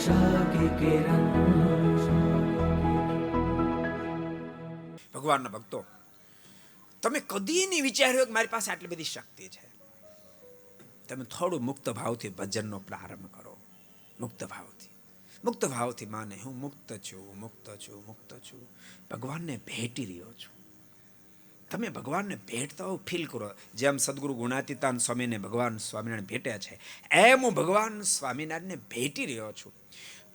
आशा की किरण। ભગવાનના ભક્તો, તમે કદી નહીં વિચાર્યું કે મારી પાસે આટલી બધી શક્તિ છે. તમે થોડું મુક્ત ભાવથી ભજનનો પ્રારંભ કરો. મુક્ત ભાવથી માને હું મુક્ત છું, મુક્ત છું, મુક્ત છું. ભગવાનને ભેટી રહ્યો છું. તમે ભગવાનને ભેટતા હો, ફીલ કરો. જેમ સદગુરુ ગુણાતીતાન સ્વામીને ભગવાન સ્વામિનારાયણ ભેટ્યા છે, એમ હું ભગવાન સ્વામિનારાયણને ભેટી રહ્યો છું.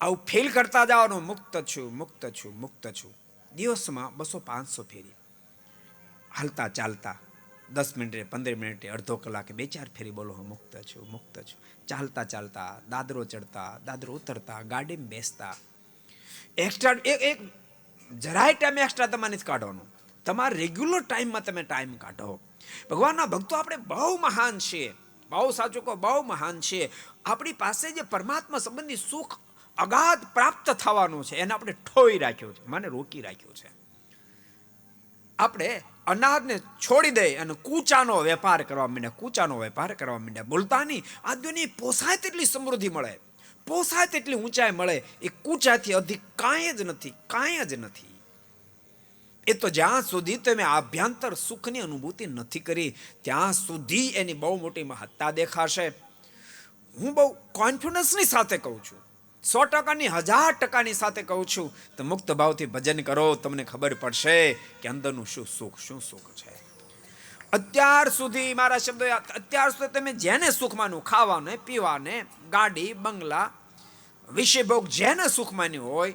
આવું ફીલ કરતા જાઓ, મુક્ત છું, મુક્ત છું, મુક્ત છું. દિવસમાં 200-500 ફેરી હાલતા ચાલતા 10 મિનિટે, 15 મિનિટે, અડધો કલાકે 2-4 ફેરી બોલો, હું મુક્ત છું, મુક્ત છું. ચાલતા ચાલતા, દાદરો ચડતા, દાદરો ઉતરતા, ગાડીમાં બેસતા. એક્સ્ટ્રા એક જરાય ટાઈમ એક્સ્ટ્રા તમારે નથી કાઢવાનો. તમારા રેગ્યુલર ટાઈમમાં તમે ટાઈમ કાઢો. ભગવાનના ભક્તો, આપણે બહુ મહાન છીએ. બહુ સાચું કહો, બહુ મહાન છીએ. આપણી પાસે જે પરમાત્મા સંબંધી સુખ અગાધ પ્રાપ્ત થવાનું છે, એને આપણે ઠોઈ રાખ્યું છે, મને રોકી રાખ્યું છે. આપણે અનાજને છોડી દઈ અને કૂચાનો વેપાર કરવા માંડ્યા. બોલતા નહીં, આ દુનિયાની પોસાય તેટલી સમૃદ્ધિ મળે, પોસાય તેટલી ઊંચાઈ મળે, એ કૂચાથી અધિક કાંઈ જ નથી. એ તો જ્યાં સુધી તમે આભ્યંતર સુખની અનુભૂતિ નથી કરી, ત્યાં સુધી એની બહુ મોટી મહત્તા દેખાશે. હું બહુ કોન્ફિડન્સની સાથે કહું છું, 100%ની 1000%ની સાથે કહું છું. તો મુક્ત ભાવથી ભજન કરો, તમને ખબર પડશે કે અંદરનું શું સુખ છે. અત્યાર સુધી મારા શબ્દો, અત્યાર સુધી તમે જેને સુખ માન્યું, ખાવાને, પીવાને, ગાડી, બંગલા, વિષય ભોગ, જેને સુખ માન્યું હોય,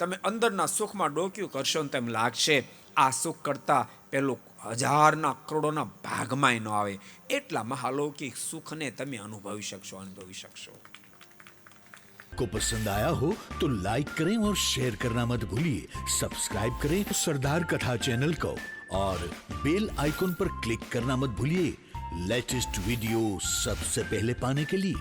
તમે અંદરના સુખમાં ડોક્યું કરશો ને તેમ લાગશે આ સુખ કરતા પેલું 1000ના કરોડોના ભાગમાંય ન આવે. એટલા મહાલૌકિક સુખને તમે અનુભવી શકશો. को पसंद आया हो तो लाइक करें और शेयर करना मत भूलिए. सब्सक्राइब करें सरदार कथा चैनल को और बेल आइकॉन पर क्लिक करना मत भूलिए लेटेस्ट वीडियो सबसे पहले पाने के लिए.